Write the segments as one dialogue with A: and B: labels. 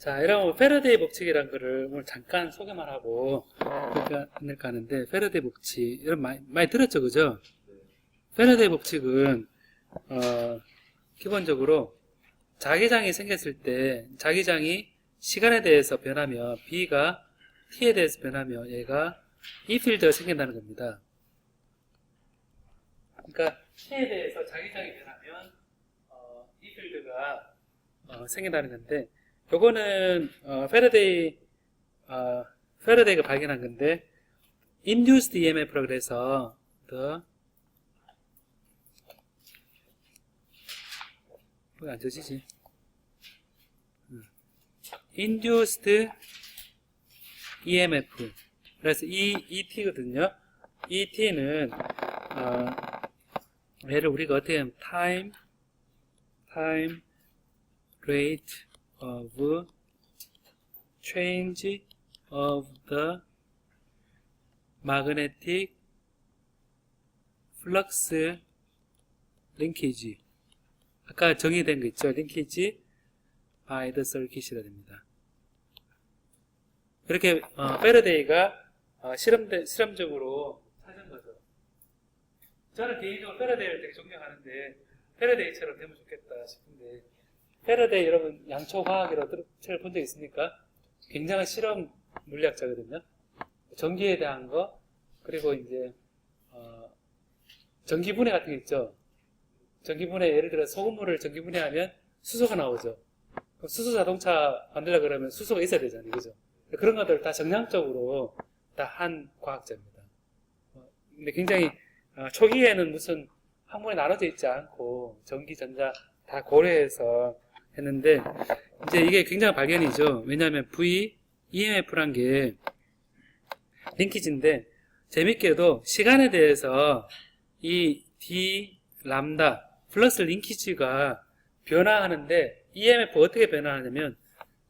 A: 자, 이런 패러데이 법칙이란 거를 오늘 잠깐 소개만 하고 끝낼까 하는데, 패러데이 법칙, 이런 많이 들었죠, 그죠? 패러데이 법칙은, 기본적으로 자기장이 생겼을 때, 자기장이 시간에 대해서 변하면, B가 T에 대해서 변하면, 얘가 이 필드가 생긴다는 겁니다. 그러니까, T에 대해서 자기장이 변하면, 이 필드가, 생긴다는 건데, 요거는 패러데이가 발견한 건데 induced EMF라고 그래서 왜 안 젖히지? induced EMF 그래서 ET거든요. ET는 얘를 우리가 어떻게 하면 time rate of change of the magnetic flux linkage. 아까 정의된 거 있죠? linkage by the circuit이라 됩니다. 이렇게 패러데이가 실험적으로 찾은 거죠. 저는 개인적으로 패러데이를 되게 존경하는데 패러데이처럼 되면 좋겠다 싶은데, 패러데이 여러분 양초화학이라고 본 적 있습니까? 굉장한 실험 물리학자거든요. 전기에 대한 거, 그리고 이제 전기분해 같은 게 있죠. 전기분해, 예를 들어 소금물을 전기분해하면 수소가 나오죠. 그럼 수소 자동차 만들려고 그러면 수소가 있어야 되잖아요, 그죠? 그런 것들을 다 정량적으로 다 한 과학자입니다. 근데 굉장히 초기에는 무슨 학문에 나눠져 있지 않고 전기, 전자 다 고려해서 했는데, 이제 이게 굉장한 발견이죠. 왜냐하면 EMF란 게 링키지인데, 재밌게도 시간에 대해서 이 D, 람다, 플러스 링키지가 변화하는데, EMF 어떻게 변화하냐면,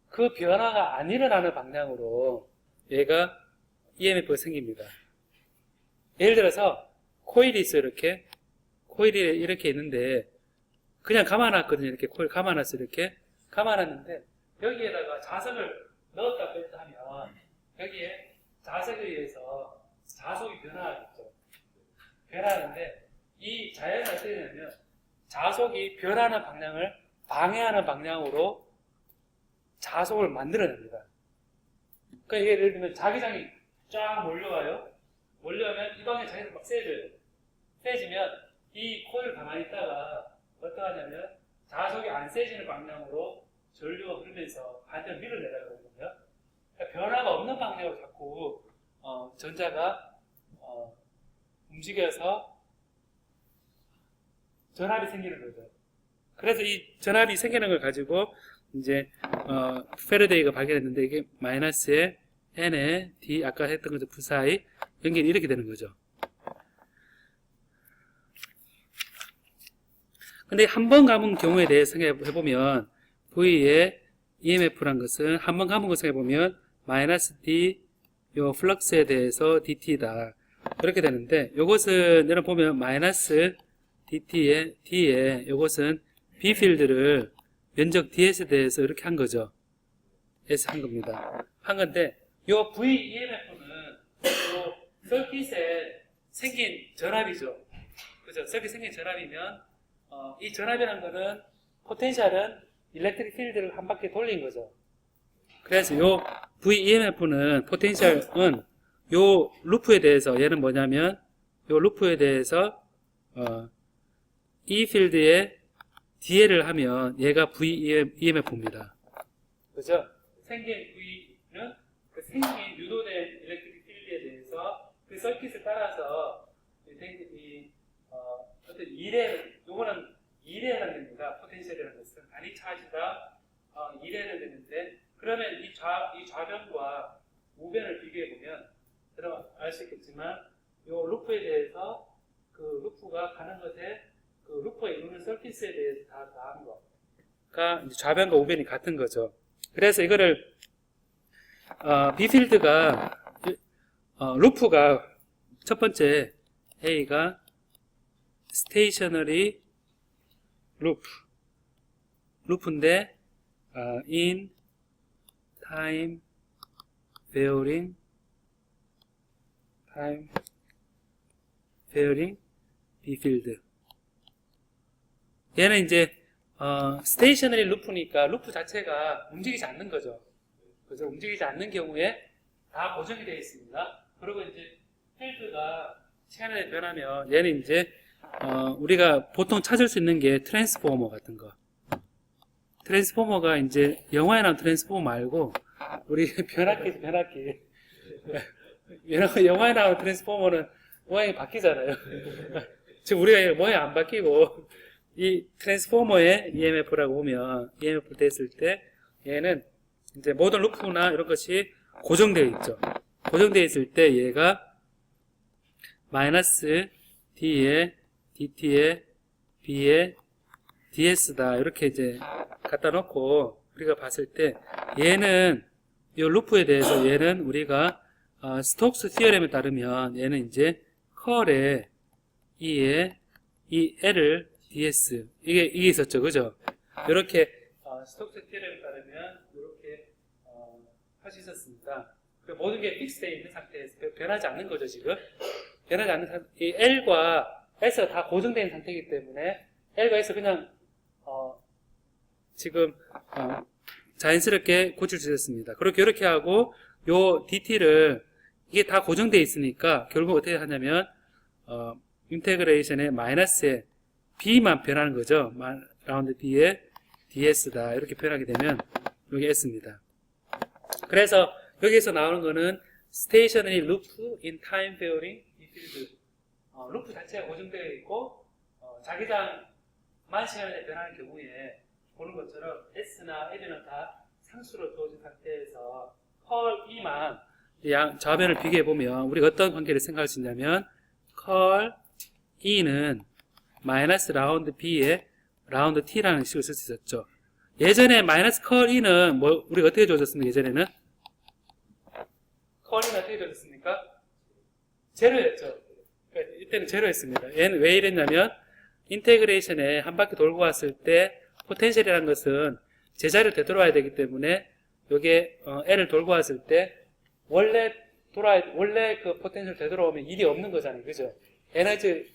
A: 그 변화가 안 일어나는 방향으로 얘가 EMF가 생깁니다. 예를 들어서, 코일이 있어요, 이렇게. 코일이 이렇게 있는데, 그냥 감아놨거든요. 이렇게 코일 감아놨어요. 이렇게 감아놨는데 여기에다가 자석을 넣었다 뺐다 하면 여기에 자석에 의해서 자속이 변화하겠죠. 변하는데 이 자연은 어떻게 되냐면 자속이 변하는 방향을 방해하는 방향으로 자속을 만들어냅니다. 그러니까 이게 예를 들면 자기장이 쫙 몰려와요. 몰려오면 이 방향에 자기장이 막 세져요. 세지면 이 코일을 가만히 있다가 어떠하냐면 자석이 안 세지는 방향으로 전류가 흐르면서 반대로 밀어내려거든요. 그러니까 변화가 없는 방향으로 자꾸 전자가 움직여서 전압이 생기는 거죠. 그래서 이 전압이 생기는 걸 가지고 이제 패러데이가 발견했는데, 이게 마이너스에 N에 D, 아까 했던 거죠. V 사이 연결이 이렇게 되는 거죠. 근데 한 번 감은 경우에 대해서 생각해보면 V의 EMF란 것은 한 번 감은 거 생각해보면 마이너스 D 요 플럭스에 대해서 DT다 이렇게 되는데, 요것은 여러분 보면 마이너스 DT에 D에 요것은 B 필드를 면적 DS에 대해서 이렇게 한 거죠. S 한 겁니다. 한 건데 요 VEMF는 요 서킷에 생긴 전압이죠. 그죠? 서킷에 생긴 전압이면 이 전압이라는 거는 포텐셜은 일렉트릭 필드를 한 바퀴 돌린 거죠. 그래서 요 VEMF는 포텐셜은 요 루프에 대해서, 얘는 뭐냐면 요 루프에 대해서 이 필드에 DL을 하면 얘가 VEMF입니다. 그죠? 생긴 V는 그 생긴 유도된 일렉트릭 필드에 대해서 그 서킷을 따라서 어떤 요거는 2에 해당됩니다. 포텐셜이라는 것은 단위 차지가 2에 해당되는데, 그러면 이 좌변과 우변을 비교해 보면 여러분 알 수 있겠지만 요 루프에 대해서 그 루프가 가는 것에 그 루프가 이루는 서킷에 대해서 다 더한 거가 좌변과 우변이 같은 거죠. 그래서 이거를 B필드가 루프가 첫 번째 A가 stationary 루프인데 in time varying B field. 얘는 이제 스테이셔너리 루프니까 루프 자체가 움직이지 않는 거죠. 그래서 움직이지 않는 경우에 다 고정이 되어 있습니다. 그리고 이제 필드가 시간에 변하면 얘는 이제 우리가 보통 찾을 수 있는 게 트랜스포머 같은 거. 트랜스포머가 이제 영화에 나온 트랜스포머 말고 우리 변압기죠, 변압기. 영화에 나온 트랜스포머는 모양이 바뀌잖아요. 지금 우리가 모양이 안 바뀌고 이 트랜스포머의 EMF라고 보면 EMF 됐을 때 얘는 이제 모든 루프나 이런 것이 고정되어 있죠. 고정되어 있을 때 얘가 마이너스 D에 DT에 B에 DS다 이렇게 이제 갖다 놓고 우리가 봤을 때 얘는 이 루프에 대해서 얘는 우리가 스톡스 티어렘에 따르면 얘는 이제 컬에 E에 이 L을 DS 이게 있었죠, 그죠? 이렇게 스톡스 티어렘에 따르면 이렇게 할 수 있었습니다. 모든 게 픽스되어 있는 상태에서 변하지 않는 거죠, 지금. 변하지 않는 상태. 이 L과 S가 다 고정된 상태이기 때문에 L과 S 그냥 지금 자연스럽게 고칠 수 있었습니다. 그렇게 이렇게 하고 요 DT를 이게 다 고정되어 있으니까 결국 어떻게 하냐면 인테그레이션의 마이너스에 B만 변하는 거죠. 라운드 B에 DS다 이렇게 표현하게 되면 여기 S입니다. 그래서 여기서 나오는 거는 stationary loop in time varying field. 루프 자체가 고정되어 있고 자기장만 시간에 변하는 경우에 보는 것처럼 S나 L은 다 상수로 주어진 상태에서 컬 E만 좌변을 비교해 보면 우리가 어떤 관계를 생각할 수 있냐면 컬 E는 마이너스 라운드 B에 라운드 T라는 식을 쓸 수 있었죠. 예전에 마이너스 컬 E는 우리가 어떻게 주어졌습니까? 예전에는 컬 E는 어떻게 주어졌습니까? 제로였죠. 그러니까 이때는 제로였습니다. 얘는 왜 이랬냐면 인테그레이션에 한 바퀴 돌고 왔을 때 포텐셜이라는 것은 제자리로 되돌아야 되기 때문에 요게 L을 돌고 왔을 때 원래 그 포텐셜 되돌아오면 일이 없는 거잖아요, 그죠? 에너지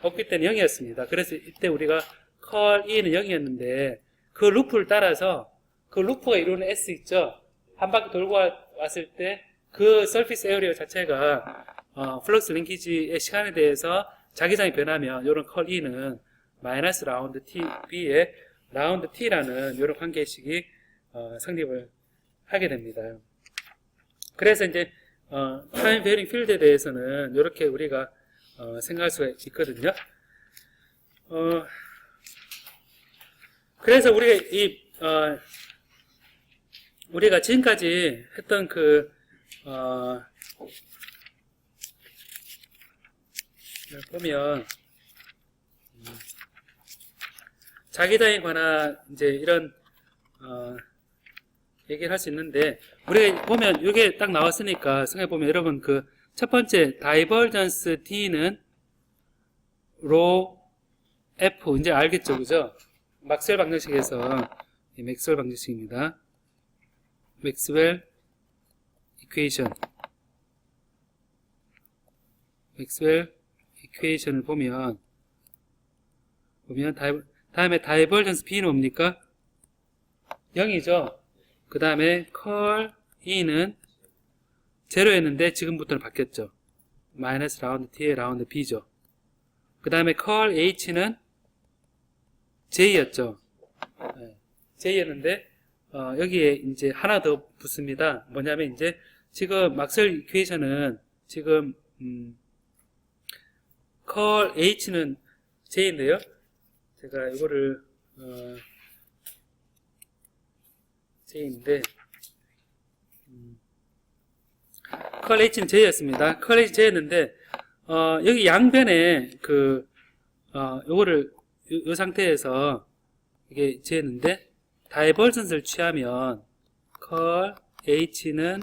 A: 없기 때문에 0이었습니다. 그래서 이때 우리가 컬 E는 0이었는데 그 루프를 따라서 그 루프가 이루는 S 있죠? 한 바퀴 돌고 왔을 때 그 서피스 에어리어 자체가 플럭스 링키지의 시간에 대해서 자기장이 변하면 이런 컬 E는 마이너스 라운드 T B에 라운드 T라는 이런 관계식이 성립을 하게 됩니다. 그래서 이제 타임 베어링 필드에 대해서는 이렇게 우리가 생각할 수가 있거든요. 그래서 우리가 지금까지 했던 보면 자기장에 관한 이제 이런 얘기를 할 수 있는데 우리가 보면 이게 딱 나왔으니까 생각해 보면 여러분 그 첫 번째 다이버전스 D는 로 F 이제 알겠죠, 그죠? 막스웰 방정식에서 이 맥스웰 방정식입니다. 맥스웰 이퀘이션을 보면 다음에 다이버전스 B는 뭡니까? 0이죠. 그 다음에 컬 E는 제로였는데 지금부터는 바뀌었죠. 마이너스 라운드 T에 라운드 B죠. 그 다음에 컬 H는 J였죠. J였는데 여기에 이제 하나 더 붙습니다. 뭐냐면 이제 지금 막스웰 이퀘이션은 지금 컬 H는 J인데요. 제가 이거를 J인데 컬 H는 J였습니다. 컬 H J였는데 여기 양변에 요거를 이 상태에서 이게 J였는데 다이버전스를 취하면 컬 H는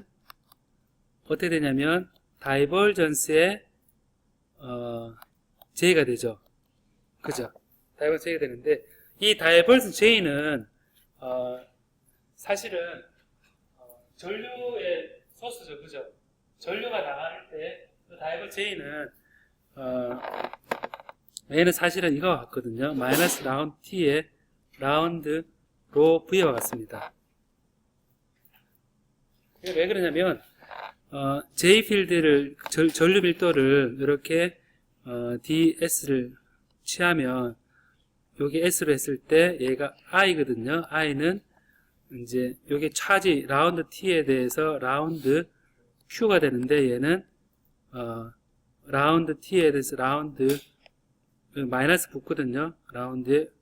A: 어떻게 되냐면 다이버전스의 J가 되죠. 그죠? 다이버전스 J가 되는데 이 다이버전스 J는 사실은 전류의 소스죠, 그죠? 전류가 나갈 때, 그 다이버 J는, 얘는 사실은 이거와 같거든요. 마이너스 라운드 T에 라운드 로 V와 같습니다. 이게 왜 그러냐면, J 필드를, 전류 밀도를 이렇게, ds를 취하면, 요게 s로 했을 때 얘가 i거든요. i는 이제 요게 차지 라운드 t에 대해서 라운드 q가 되는데 얘는 라운드 t에 대해서 라운드 마이너스 붙거든요. 라운드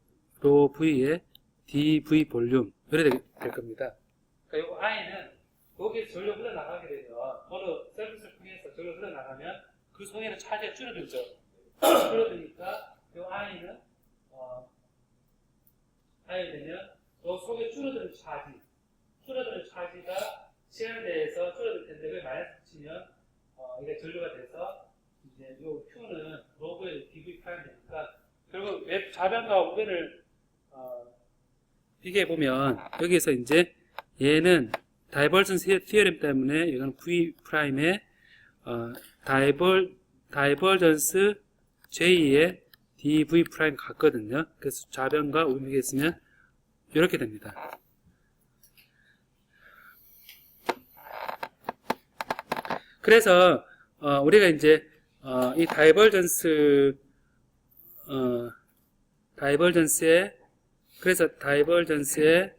A: 로 v에 dv 볼륨 이렇게 될 겁니다. 그러니까 요 i는 여기 전류 흘러나가게 되면 어느 서비스를 통해서 전류 흘러나가면 그 속에는 차지가 줄어들죠. 줄어드니까 요 i는 i 되면 요 속에 줄어드는 차지가 시간에 대해서 줄어들 텐데 그걸 마이너스 붙이면 이게 전류가 돼서 이제 요 q는 로그의 dv 프라임 되니까 결국 웹 좌변과 우변을 비교해 보면 여기에서 이제 얘는 다이버전스 티어렘 때문에 이건 v 프라임의 다이버전스 j의 dv 프라임 같거든요. 그래서 좌변과 우변 비교했으면 이렇게 됩니다. 그래서 우리가 이제 이 다이버전스의 그래서 다이버전스의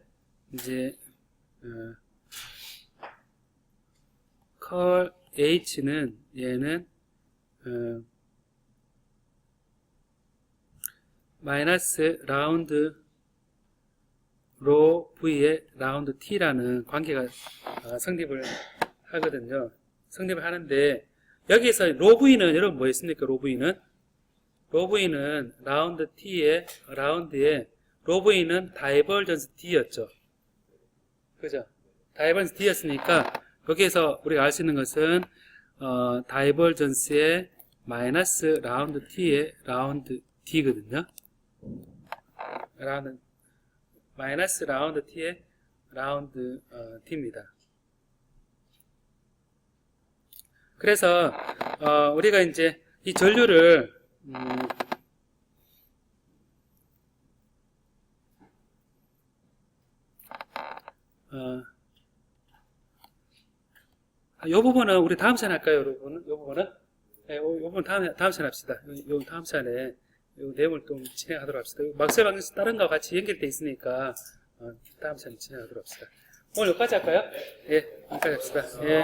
A: 이제 컬 H는 얘는 마이너스 라운드 로 V의 라운드 T라는 관계가 성립을 하거든요. 성립을 하는데 여기서 로 V는 여러분 뭐였습니까? 로 V는 라운드 T의 라운드에 로 V는 다이버전스 D였죠. 그죠? 다이버전스 D였으니까 여기에서 우리가 알 수 있는 것은 다이버전스의 마이너스 라운드 T의 라운드 D거든요. 마이너스 라운드 T의 라운드 T입니다. 그래서 우리가 이제 이 전류를 이 부분은 우리 다음 시간에 할까요, 여러분? 이 부분은? 네, 이 부분 다음 시간에 합시다. 요 다음 시간에 요 내용을 좀 진행하도록 합시다. 막스 방식 다른 거와 같이 연결돼 있으니까 다음 시간에 진행하도록 합시다. 오늘 여기까지 할까요? 예, 여기까지 합시다. 예.